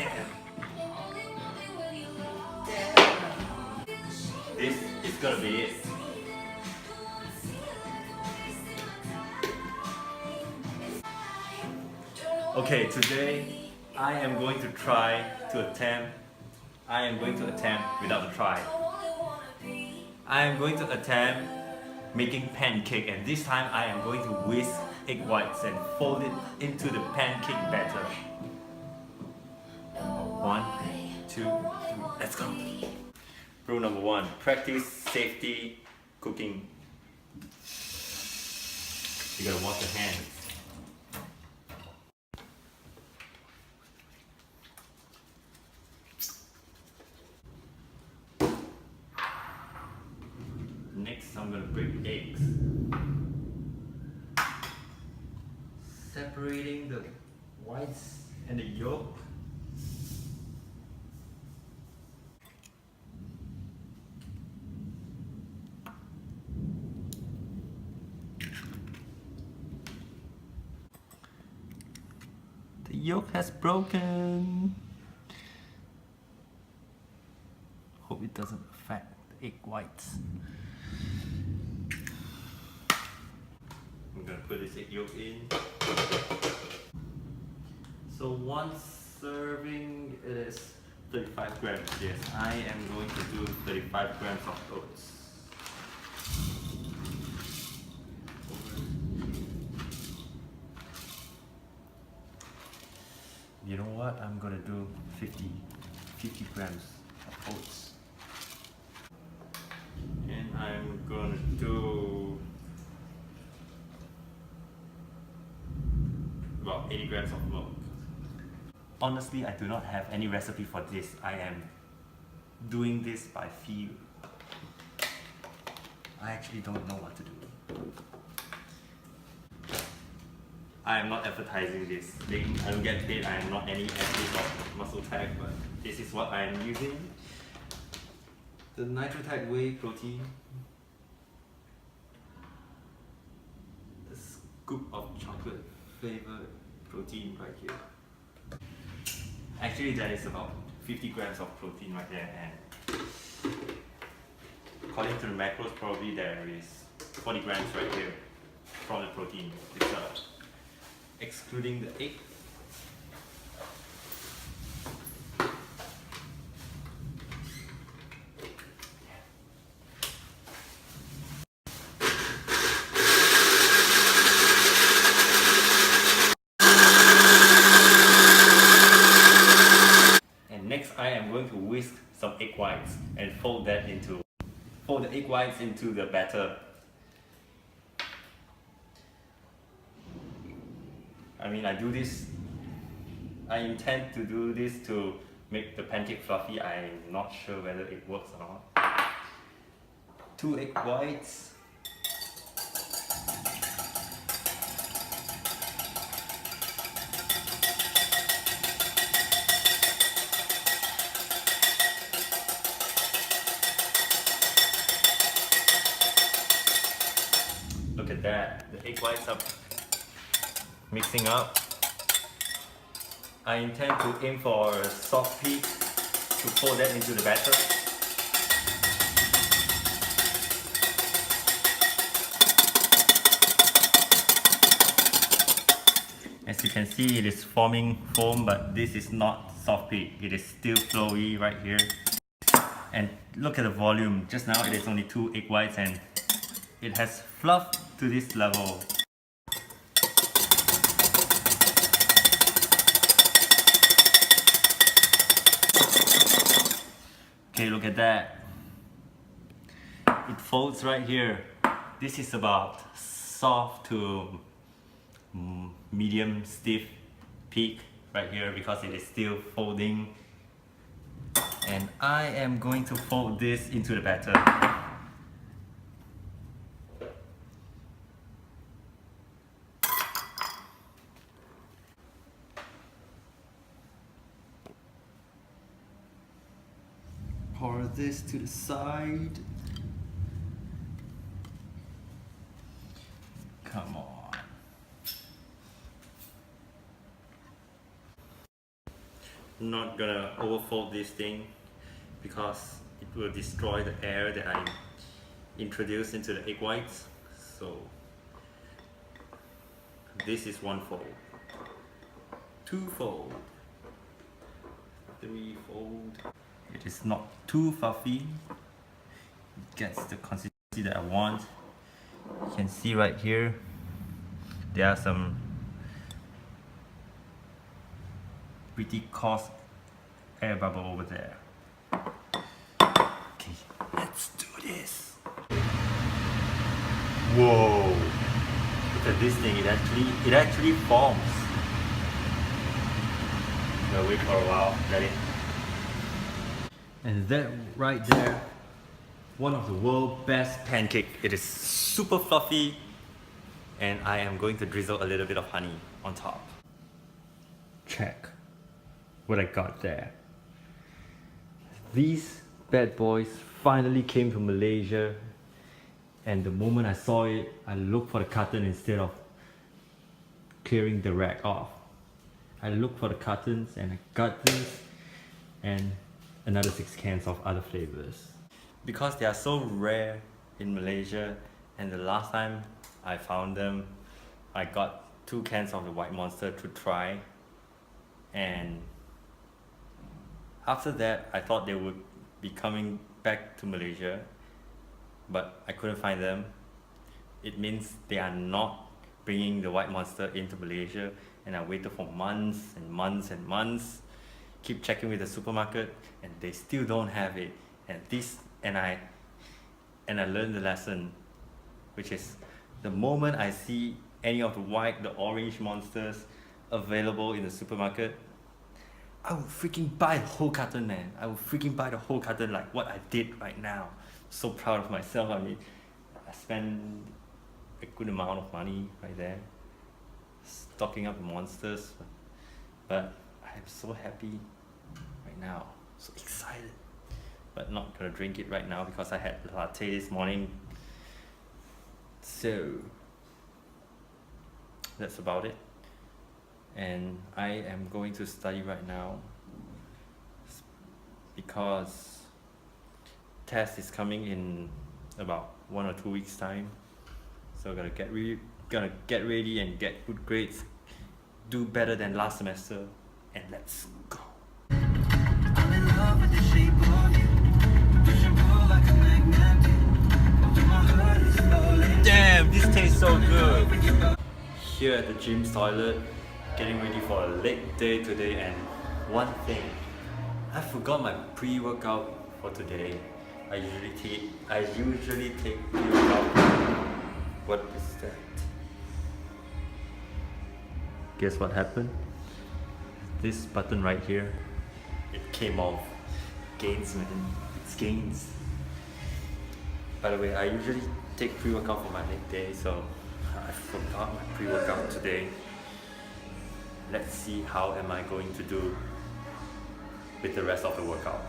Damn. This is gonna be it. Okay, today I am going to try to attempt. I am going to attempt without a try. I am going to attempt making pancake, and this time I am going to whisk egg whites and fold it into the pancake batter. 1, 2, 3, let's go. Rule number 1, practice safety cooking. You gotta wash your hands. Next, I'm gonna break eggs. Separating the whites and the yolk. The yolk has broken. Hope it doesn't affect the egg whites. I'm gonna put this egg yolk in. So one serving, it is 35 grams. Yes, I am going to do 35 grams of oats. You know what? I'm gonna do 50 grams of oats. And I'm gonna do about 80 grams of milk. Honestly, I do not have any recipe for this. I am doing this by feel. I actually don't know what to do. I am not advertising this thing. I don't get paid. I am not any athlete of muscle tech, but this is what I am using. The Nitrotech whey protein. The scoop of chocolate flavored protein right here. Actually, that is about 50 grams of protein right there, and according to the macros, probably there is 40 grams right here from the protein itself, excluding the egg. Next, I am going to whisk some egg whites and fold the egg whites into the batter. I mean, I intend to do this to make the pancake fluffy. I'm not sure whether it works or not. 2 egg whites. Look at that, the egg whites are mixing up. I intend to aim for a soft peak to pour that into the batter. As you can see, it is forming foam, but this is not soft peak. It is still flowy right here. And look at the volume. Just now it is only 2 egg whites and it has fluffed to this level. Okay, look at that. It folds right here. This is about soft to medium stiff peak right here because it is still folding. And I am going to fold this into the batter. Pour this to the side. Come on. not gonna overfold this thing because it will destroy the air that I introduced into the egg whites. So this is one fold, two fold, three fold. It is not too fluffy. It gets the consistency that I want. You can see right here, there are some pretty coarse air bubble over there. Okay, let's do this. Whoa! Look at this thing. It actually forms. Gonna wait for a while. Let it. And that right there, one of the world's best pancake. It is super fluffy, and I am going to drizzle a little bit of honey on top. Check what I got there. These bad boys finally came to Malaysia, and the moment I saw it, I looked for the carton instead of clearing the rack off. I looked for the cartons and I got this and another 6 cans of other flavors. Because they are so rare in Malaysia, and the last time I found them, I got 2 cans of the White Monster to try, and after that I thought they would be coming back to Malaysia, but I couldn't find them. It means they are not bringing the White Monster into Malaysia, and I waited for months and months and months, keep checking with the supermarket, and they still don't have it. And I learned the lesson, which is the moment I see any of the orange monsters available in the supermarket, I will freaking buy the whole carton, man. I will freaking buy the whole carton, like what I did right now. So proud of myself. I mean, I spent a good amount of money right there stocking up the monsters, but I am so happy right now, so excited, but not gonna drink it right now because I had a latte this morning. So that's about it, and I am going to study right now because test is coming in about 1 or 2 weeks time, so I'm gonna get ready and get good grades, do better than last semester, and let's go. I'm in love with the shape of you. Push and pull like a magnet. My heart is falling. Damn, this tastes so good. Here at the gym's toilet, getting ready for a leg day today, and one thing, I forgot my pre-workout for today. I usually take pre-workout. What is that? Guess what happened? This button right here, it came off. Gains, man. It's gains. By the way, I usually take pre-workout for my leg day, so I forgot my pre-workout today. Let's see how am I going to do with the rest of the workout.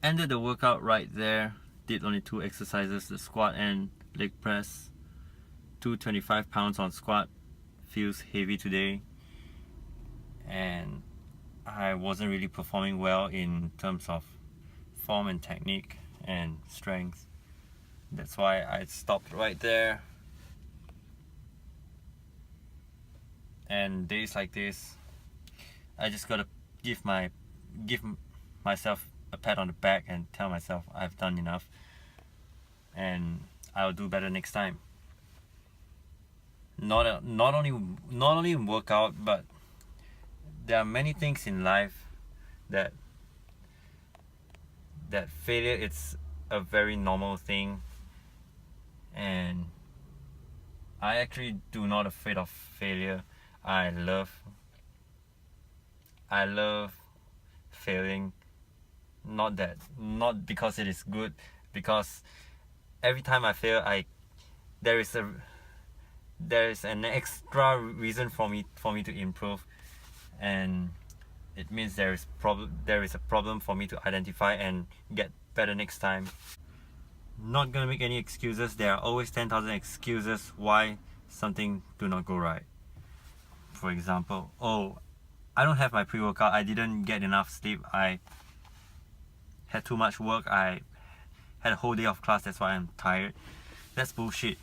Ended the workout right there. Did only 2 exercises, the squat and leg press. 225 pounds on squat. Feels heavy today. And I wasn't really performing well in terms of form and technique and strength. That's why I stopped right there. And days like this, I just gotta give myself a pat on the back and tell myself I've done enough and I'll do better next time. Not only in workout, but there are many things in life that failure, it's a very normal thing, and I actually do not afraid of failure. I love failing, not because it is good, because every time I fail, there is an extra reason for me to improve, and it means there is a problem for me to identify and get better next time. Not gonna make any excuses. There are always 10,000 excuses why something do not go right. For example, oh, I don't have my pre-workout, I didn't get enough sleep, I had too much work, I had a whole day of class, that's why I'm tired. That's bullshit.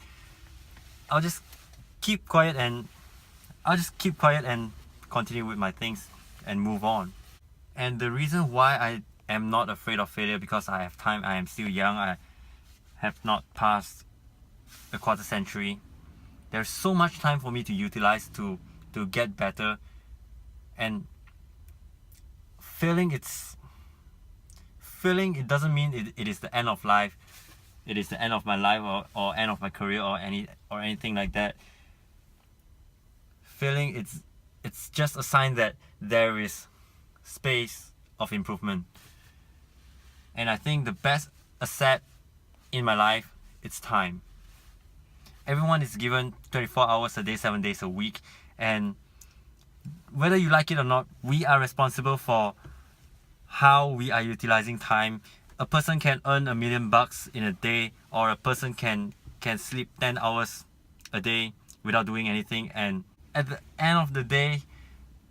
I'll just keep quiet and continue with my things and move on. And the reason why I am not afraid of failure, because I have time, I am still young, I have not passed a quarter century. There's so much time for me to utilize to get better. And failing, it doesn't mean it is the end of life. It is the end of my life or end of my career or anything like that. Failing, it's just a sign that there is space of improvement. And I think the best asset in my life, it's time. Everyone is given 24 hours a day, 7 days a week, and whether you like it or not, we are responsible for how we are utilizing time. A person can earn $1 million in a day, or a person can sleep 10 hours a day without doing anything, and at the end of the day,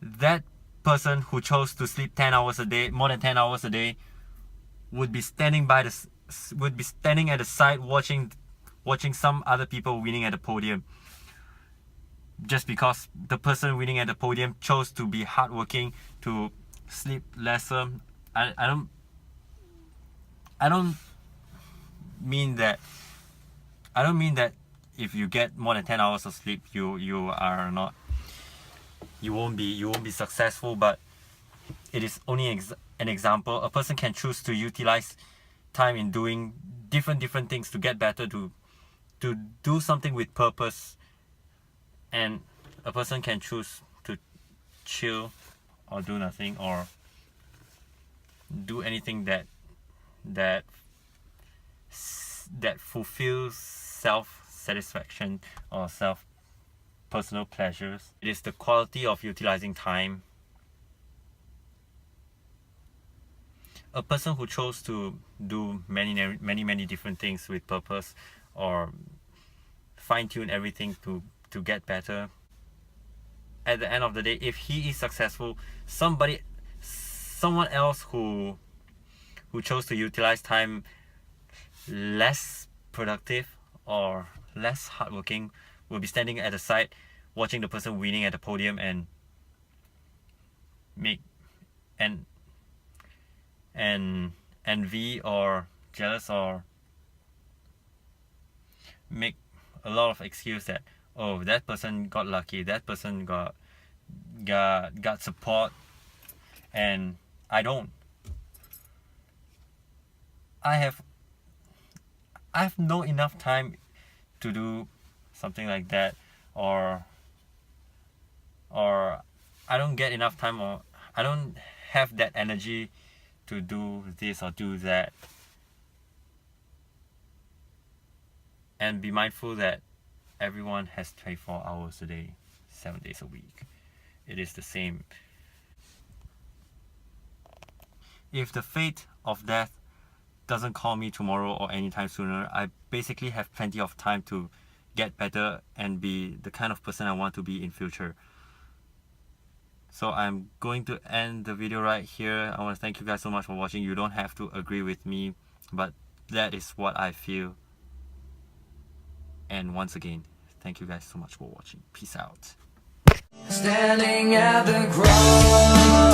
that person who chose to sleep 10 hours a day, more than 10 hours a day, would be standing at the side watching some other people winning at the podium, just because the person winning at the podium chose to be hardworking, to sleep lesser. I don't mean that if you get more than 10 hours of sleep, you won't be successful, but it is only an example. A person can choose to utilize time in doing different things to get better, to do something with purpose, and a person can choose to chill or do nothing or do anything that fulfills self-satisfaction or personal pleasures. It is the quality of utilizing time. A person who chose to do many different things with purpose, or fine-tune everything to get better, at the end of the day, if he is successful, someone else who chose to utilize time less productive or less hardworking will be standing at the side watching the person winning at the podium and make and envy or jealous or make a lot of excuse that, oh, that person got lucky, that person got support, and I don't. I have no enough time to do something like that, or I don't get enough time, or I don't have that energy to do this or do that. And be mindful that everyone has 24 hours a day, 7 days a week. It is the same. If the fate of death doesn't call me tomorrow or anytime sooner, I basically have plenty of time to get better and be the kind of person I want to be in future. So I'm going to end the video right here. I want to thank you guys so much for watching. You don't have to agree with me, but that is what I feel. And once again, thank you guys so much for watching. Peace out. Standing at the cross.